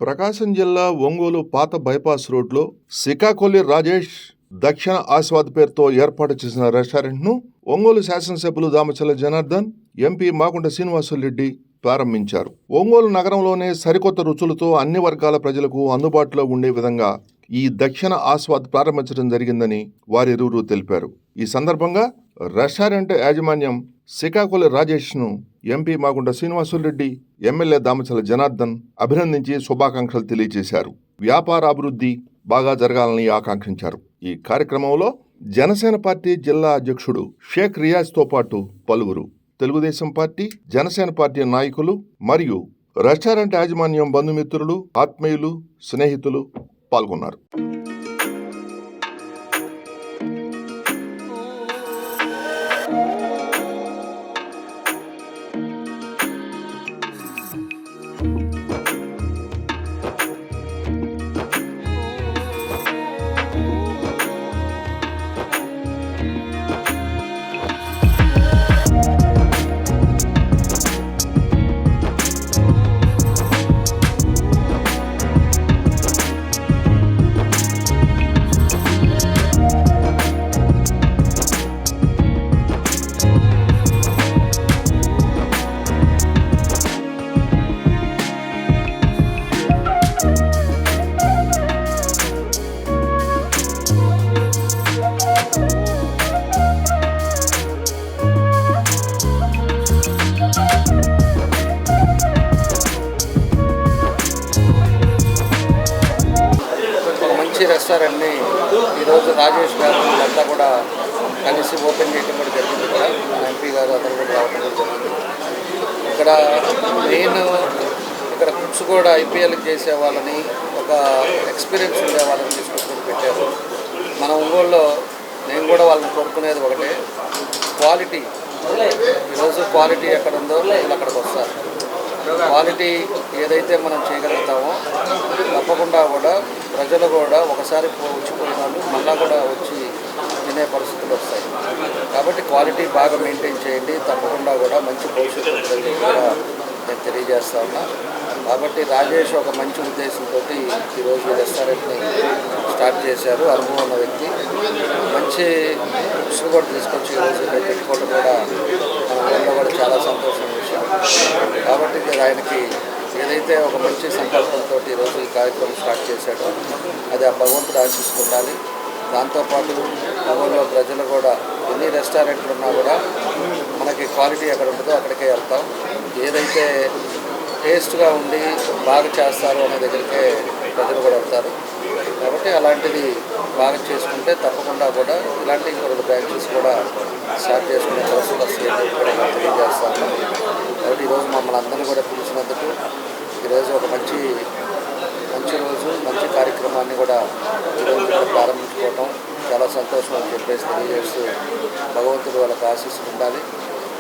ప్రకాశం జిల్లా ఒంగోలు పాత బైపాస్ రోడ్లో సికాకొల్లి రాజేష్ దక్షిణ ఆస్వాద్ పేరుతో ఏర్పాటు చేసిన రెస్టారెంట్ను ఒంగోలు శాసనసభ్యులు దామచల్ల జనార్దన్, ఎంపీ మాగుంట శ్రీనివాసులరెడ్డి ప్రారంభించారు. ఒంగోలు నగరంలోనే సరికొత్త రుచులతో అన్ని వర్గాల ప్రజలకు అందుబాటులో ఉండే విధంగా ఈ దక్షిణ ఆస్వాద్ ప్రారంభించడం జరిగిందని వారిరువురు తెలిపారు. ఈ సందర్భంగా రెస్టారెంట్ యాజమాన్యం సికాకొల్లి రాజేష్ ను ఎంపీ మాగుంట శ్రీనివాసులరెడ్డి, ఎమ్మెల్యే దామచల్ల జనార్దన్ అభినందించి శుభాకాంక్షలు తెలియజేశారు. వ్యాపార అభివృద్ధి బాగా జరగాలని ఆకాంక్షించారు. ఈ కార్యక్రమంలో జనసేన పార్టీ జిల్లా అధ్యక్షుడు షేక్ రియాజ్తో పాటు పలువురు తెలుగుదేశం పార్టీ, జనసేన పార్టీ నాయకులు మరియు రెస్టారెంట్ యాజమాన్యం బంధుమిత్రులు, ఆత్మీయులు, స్నేహితులు పాల్గొన్నారు. రెస్టారెంట్ని ఈరోజు రాజేష్ గారు అంతా కూడా కలిసి ఓపెన్ చేయడం కూడా జరిగింది. కూడా ఎంపీ గారు అందరూ కూడా రావడం కూడా జరిగింది. ఇక్కడ ఇక్కడ కుక్స్ కూడా ఐపీఎల్కి చేసే వాళ్ళని, ఒక ఎక్స్పీరియన్స్ ఉండే వాళ్ళని తీసుకొచ్చి పెట్టారు. మన ఒంగోలులో నేను కూడా వాళ్ళని కోరుకునేది ఒకటే, క్వాలిటీ. ఈరోజు క్వాలిటీ ఎక్కడ ఉందో వాళ్ళు అక్కడికి వస్తారు. క్వాలిటీ ఏదైతే మనం చేయగలుగుతామో తప్పకుండా కూడా ప్రజలు కూడా ఒకసారి వచ్చిపోయినాను మళ్ళా కూడా వచ్చి తినే పరిస్థితులు వస్తాయి. కాబట్టి క్వాలిటీ బాగా మెయింటైన్ చేయండి, తప్పకుండా కూడా మంచి భవిష్యత్తు ఉంటుందని కూడా నేను తెలియజేస్తా ఉన్నా. కాబట్టి రాజేష్ ఒక మంచి ఉద్దేశంతో ఈరోజు రెస్టారెంట్ని స్టార్ట్ చేశారు. అనుభవం ఉన్న వ్యక్తి, మంచి బుక్స్ని కూడా తీసుకొచ్చి ఈరోజు పెట్టుకోవడం కూడా మన ఊళ్ళో కూడా చాలా సంతోషమైన విషయం. కాబట్టి ఆయనకి ఏదైతే ఒక మంచి సంకల్పంతో ఈరోజు ఈ కార్యక్రమం స్టార్ట్ చేశాడో అది ఆ భగవంతుడు ఆశిస్తుండాలి. దాంతోపాటు ఊళ్ళో ప్రజలు కూడా ఎన్ని రెస్టారెంట్లు ఉన్నా కూడా మనకి క్వాలిటీ ఎక్కడ ఉంటుందో అక్కడికే వెళ్తాం. ఏదైతే టేస్ట్గా ఉండి బాగా చేస్తారు అనే దగ్గరికే ప్రజలు కూడా వెళ్తారు. కాబట్టి అలాంటిది బాగా చేసుకుంటే తప్పకుండా కూడా ఇలాంటి ఇంకొక బ్రాంచెస్ కూడా స్టార్ట్ చేసుకునే పరిస్థితి వస్తుంది కూడా తెలియజేస్తాను. కాబట్టి ఈరోజు మమ్మల్ని అందరినీ కూడా పిలిచినందుకు ఈరోజు ఒక మంచి రోజు, మంచి కార్యక్రమాన్ని కూడా ఈరోజు కూడా ప్రారంభించుకోవటం చాలా సంతోషం అని చెప్పేసి తెలియజేస్తూ భగవంతుడు వాళ్ళకి ఆశీస్సులు ఉండాలి.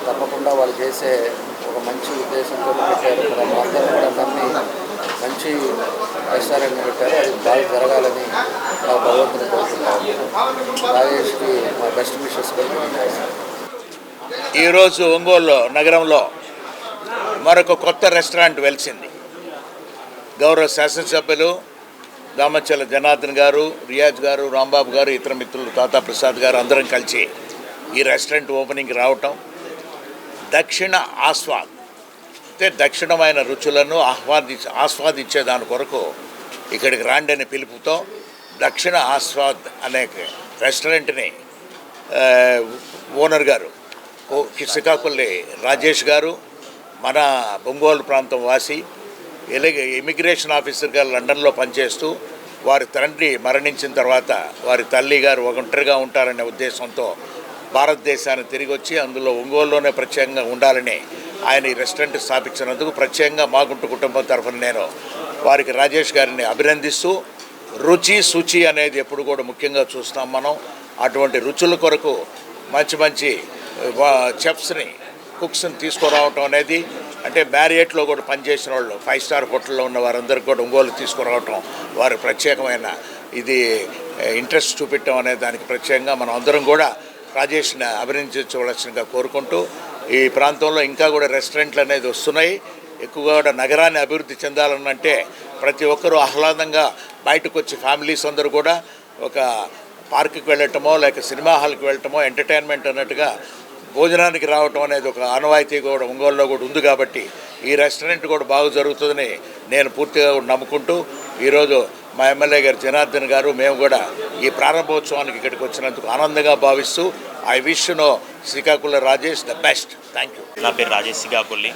తప్పకుండా వాళ్ళు చేసే ఒక మంచి ఉద్దేశంతో పెట్టారు. మన అందరూ కూడా నమ్మి మంచి రెస్టారెంట్ని పెట్టారు. అది బాగా జరగాలని మా భగవంతుని కోరుకుంటాము. రాజేష్కి మా బెస్ట్ విషెస్ కూడా. ఈరోజు ఒంగోలు నగరంలో మరొక కొత్త రెస్టారెంట్ వెలిసింది. గౌరవ శాసనసభ్యులు దామచల్ల జనార్దన్ గారు, రియాజ్ గారు, రాంబాబు గారు, ఇతర మిత్రులు తాతా ప్రసాద్ గారు అందరం కలిసి ఈ రెస్టారెంట్ ఓపెనింగ్కి రావటం, దక్షిణ ఆస్వాద్ అంటే దక్షిణమైన రుచులను ఆస్వాదించే దాని కొరకు ఇక్కడికి రాండి అనే పిలుపుతో దక్షిణ ఆస్వాద్ అనే రెస్టారెంట్ని ఓనర్ గారు సికాకొల్లి రాజేష్ గారు, మన ఒంగోలు ప్రాంతం వాసి, ఇమిగ్రేషన్ ఆఫీసర్గా లండన్లో పనిచేస్తూ వారి తండ్రి మరణించిన తర్వాత వారి తల్లి గారు ఒంటరిగా ఉంటారనే ఉద్దేశంతో భారతదేశాన్ని తిరిగి వచ్చి అందులో ఒంగోలులోనే ప్రత్యేకంగా ఉండాలని ఆయన ఈ రెస్టారెంట్ స్థాపించినందుకు ప్రత్యేకంగా మాగుంట కుటుంబం తరఫున నేను వారికి రాజేష్ గారిని అభినందిస్తూ, రుచి శుచి అనేది ఎప్పుడు కూడా ముఖ్యంగా చూస్తాం మనం. అటువంటి రుచుల కొరకు మంచి చెఫ్స్ని, కుక్స్ని తీసుకురావటం అనేది, అంటే మ్యారియట్లో కూడా పనిచేసిన వాళ్ళు 5 స్టార్ హోటల్లో ఉన్న వారందరికీ కూడా ఒంగోలు తీసుకురావటం వారు ప్రత్యేకమైన ఇది ఇంట్రెస్ట్ చూపెట్టడం అనే దానికి ప్రత్యేకంగా మనం అందరం కూడా రాజేష్ని అభినందించవలసిందిగా కోరుకుంటూ, ఈ ప్రాంతంలో ఇంకా కూడా రెస్టారెంట్లు అనేది వస్తున్నాయి. ఎక్కువగా కూడా నగరాన్ని అభివృద్ధి చెందాలనంటే ప్రతి ఒక్కరూ ఆహ్లాదంగా బయటకు వచ్చి ఫ్యామిలీస్ అందరూ కూడా ఒక పార్కుకి వెళ్ళటమో లేక సినిమా హాల్కి వెళ్ళటమో ఎంటర్టైన్మెంట్ అన్నట్టుగా భోజనానికి రావటం అనేది ఒక ఆనవాయితీ కూడా ఒంగోలులో కూడా ఉంది కాబట్టి ఈ రెస్టారెంట్ కూడా బాగా జరుగుతుందని నేను పూర్తిగా నమ్ముకుంటూ ఈరోజు మా ఎమ్మెల్యే గారు జనార్దన్ గారు మేము కూడా ఈ ప్రారంభోత్సవానికి ఇక్కడికి వచ్చినందుకు ఆనందంగా భావిస్తూ I wish no Srikakulam Rajesh the best. Thank you. నా పేరు రాజేష్ శ్రీకాకుళి.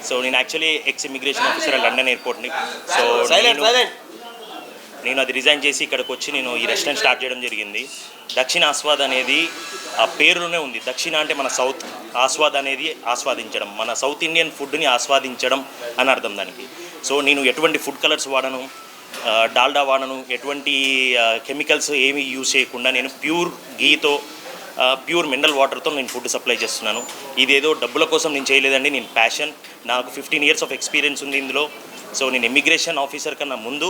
సో నేను actually ex immigration officer London ఎయిర్పోర్ట్ని. సో నేను అది రిజైన్ చేసి ఇక్కడికి వచ్చి నేను ఈ రెస్టారెంట్ స్టార్ట్ చేయడం జరిగింది. దక్షిణ ఆస్వాద్ అనేది ఆ పేరులోనే ఉంది. దక్షిణ అంటే మన సౌత్, ఆస్వాద్ అనేది ఆస్వాదించడం, మన సౌత్ ఇండియన్ ఫుడ్ని ఆస్వాదించడం అని అర్థం దానికి. సో నేను ఎటువంటి ఫుడ్ కలర్స్ వాడను, డాల్డా వాడను, ఎటువంటి కెమికల్స్ ఏమీ యూజ్ చేయకుండా నేను ప్యూర్ గీతో ప్యూర్ మినరల్ వాటర్తో నేను ఫుడ్ సప్లై చేస్తున్నాను. ఇదేదో డబ్బుల కోసం నేను చేయలేదండి, నేను ప్యాషన్. నాకు 15 years ఆఫ్ ఎక్స్పీరియన్స్ ఉంది ఇందులో. సో నేను ఇమిగ్రేషన్ ఆఫీసర్ కన్నా ముందు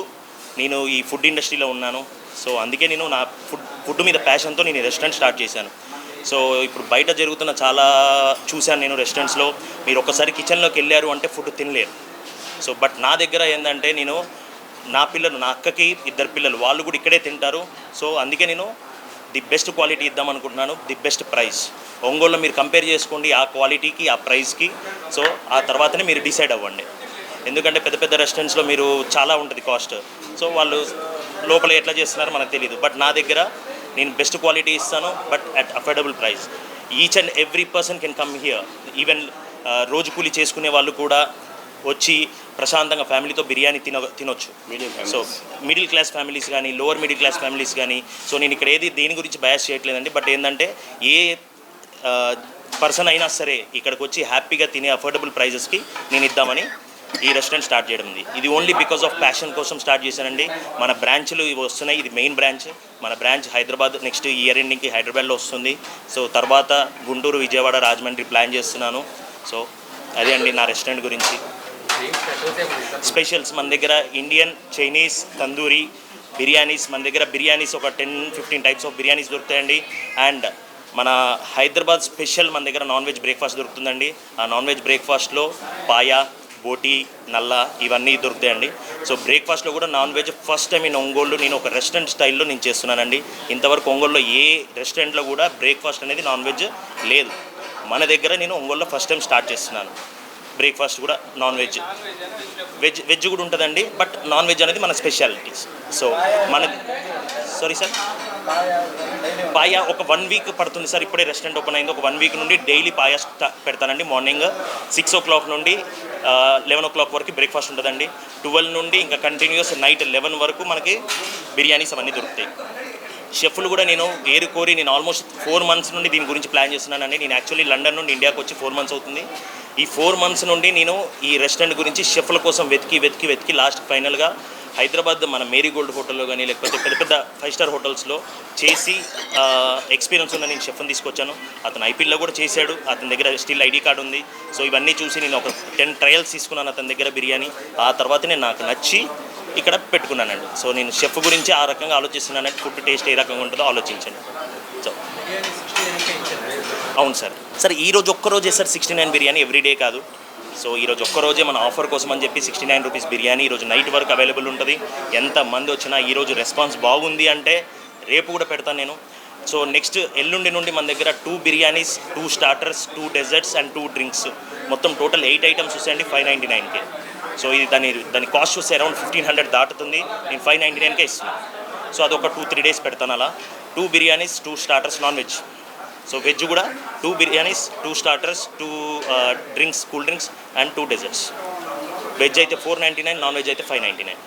నేను ఈ ఫుడ్ ఇండస్ట్రీలో ఉన్నాను. సో అందుకే నేను నా ఫుడ్ మీద ప్యాషన్తో నేను రెస్టారెంట్ స్టార్ట్ చేశాను. సో ఇప్పుడు బయట జరుగుతున్న చాలా చూశాను నేను రెస్టారెంట్స్లో. మీరు ఒకసారి కిచెన్లోకి వెళ్ళారు అంటే ఫుడ్ తినలేరు. సో బట్ నా దగ్గర ఏంటంటే నేను నా పిల్లలు, నా అక్కకి 2 పిల్లలు, వాళ్ళు కూడా ఇక్కడే తింటారు. సో అందుకే నేను ది బెస్ట్ క్వాలిటీ ఇద్దాం అనుకుంటున్నాను, ది బెస్ట్ ప్రైస్. ఒంగోలులో మీరు కంపేర్ చేసుకోండి ఆ క్వాలిటీకి, ఆ ప్రైస్కి. సో ఆ తర్వాతనే మీరు డిసైడ్ అవ్వండి. ఎందుకంటే పెద్ద పెద్ద రెస్టారెంట్స్లో మీరు చాలా ఉంటుంది కాస్ట్. సో వాళ్ళు లోపల ఎట్లా చేస్తున్నారో మనకు తెలియదు. బట్ నా దగ్గర నేను బెస్ట్ క్వాలిటీ ఇస్తాను, but at affordable price. Each and every person can come here. Even రోజు కూలి చేసుకునే వాళ్ళు కూడా వచ్చి ప్రశాంతంగా ఫ్యామిలీతో బిర్యానీ తినొచ్చు. సో మిడిల్ క్లాస్ ఫ్యామిలీస్ కానీ, లోవర్ మిడిల్ క్లాస్ ఫ్యామిలీస్ కానీ. సో నేను ఇక్కడ దేని గురించి బయాస్ చేయట్లేదండి. బట్ ఏంటంటే ఏ పర్సన్ అయినా సరే ఇక్కడికి వచ్చి హ్యాపీగా తినే అఫోర్డబుల్ ప్రైజెస్కి నేను ఇద్దామని ఈ రెస్టారెంట్ స్టార్ట్ చేయడం. ఇది ఓన్లీ బికాస్ ఆఫ్ ప్యాషన్ కోసం స్టార్ట్ చేశానండి. మన బ్రాంచ్లు ఇవి వస్తున్నాయి. ఇది మెయిన్ బ్రాంచ్. మన బ్రాంచ్ హైదరాబాద్ నెక్స్ట్ ఇయర్ ఎండింగ్కి హైదరాబాద్లో వస్తుంది. సో తర్వాత గుంటూరు, విజయవాడ, రాజమండ్రి ప్లాన్ చేస్తున్నాను. సో అదే అండి నా రెస్టారెంట్ గురించి. స్పెషల్స్ మన దగ్గర ఇండియన్, చైనీస్, తందూరి బిర్యానీస్. మన దగ్గర బిర్యానీస్ ఒక 10-15 టైప్స్ ఆఫ్ బిర్యానీస్ దొరుకుతాయండి. అండ్ మన హైదరాబాద్ స్పెషల్ మన దగ్గర నాన్ వెజ్ బ్రేక్ఫాస్ట్ దొరుకుతుందండి. ఆ నాన్ వెజ్ బ్రేక్ఫాస్ట్లో పాయా, బోటీ, నల్ల ఇవన్నీ దొరుకుతాయండి. సో బ్రేక్ఫాస్ట్లో కూడా non veg first time in Ongole నేను ఒక రెస్టారెంట్ స్టైల్లో నేను చేస్తున్నానండి. ఇంతవరకు ఒంగోలులో ఏ రెస్టారెంట్లో కూడా బ్రేక్ఫాస్ట్ అనేది నాన్ వెజ్ లేదు. మన దగ్గర నేను ఒంగోలులో ఫస్ట్ టైం స్టార్ట్ చేస్తున్నాను. బ్రేక్ఫాస్ట్ కూడా నాన్ వెజ్ కూడా ఉంటుందండి. బట్ నాన్ వెజ్ అనేది మన స్పెషాలిటీస్. సో మన సారీ సార్, పాయా ఒక 1 week పడుతుంది సార్. ఇప్పుడే రెస్టారెంట్ ఓపెన్ అయింది. ఒక 1 week నుండి డైలీ పాయా పెడతానండి. మార్నింగ్ 6 o'clock నుండి 11 o'clock వరకు బ్రేక్ఫాస్ట్ ఉంటుందండి. 12 నుండి ఇంకా కంటిన్యూస్ నైట్ 11 వరకు మనకి బిర్యానీస్ అవన్నీ దొరుకుతాయి. షెఫ్లు కూడా నేను కోరి నేను ఆల్మోస్ట్ 4 months నుండి దీని గురించి ప్లాన్ చేస్తున్నానండి. నేను యాక్చువల్లీ లండన్ నుండి ఇండియాకి వచ్చి 4 months అవుతుంది. ఈ 4 months నుండి నేను ఈ రెస్టారెంట్ గురించి షెఫ్ల కోసం వెతికి లాస్ట్ ఫైనల్గా హైదరాబాద్ మన మేరీగోల్డ్ హోటల్లో కానీ లేకపోతే పెద్ద పెద్ద 5 star హోటల్స్లో చేసి ఎక్స్పీరియన్స్ ఉన్న నేను షెఫ్ని తీసుకొచ్చాను. అతను ఐపీఎల్లో కూడా చేశాడు. అతని దగ్గర స్టిల్ ఐడి కార్డు ఉంది. సో ఇవన్నీ చూసి నేను ఒక 10 trials తీసుకున్నాను అతని దగ్గర బిర్యానీ. ఆ తర్వాతనే నాకు నచ్చి ఇక్కడ పెట్టుకున్నానండి. సో నేను షెఫ్ గురించి ఆ రకంగా ఆలోచిస్తున్నానంటే ఫుడ్ టేస్ట్ ఏ రకంగా ఉంటుందో ఆలోచించండి. సో అవును సార్ ఈరోజు ఒక్కరోజే సార్ 69 బిర్యానీ, ఎవ్రీడే కాదు. సో ఈరోజు ఒక్కరోజే మన ఆఫర్ కోసం అని చెప్పి 69 rupees బిర్యానీ ఈరోజు నైట్ వరకు అవైలబుల్ ఉంటుంది. ఎంతమంది వచ్చినా ఈరోజు రెస్పాన్స్ బాగుంది అంటే రేపు కూడా పెడతాను నేను. సో నెక్స్ట్ ఎల్లుండి నుండి మన దగ్గర 2 biryanis, 2 starters, 2 desserts and 2 drinks, మొత్తం టోటల్ 8 items వస్తాయండి 599కే. సో ఇది దాని కాస్ట్ చూస్తే అరౌండ్ 1500 దాటుతుంది. నేను 599కే ఇస్తున్నాను. సో అదొక 2-3 days పెడతాను అలా. 2 biryanis, 2 starters non veg. So veg కూడా 2 biryanis, 2 starters, 2 drinks, cool drinks and 2 desserts. Veg అయితే 499, నాన్ వెజ్ అయితే 599.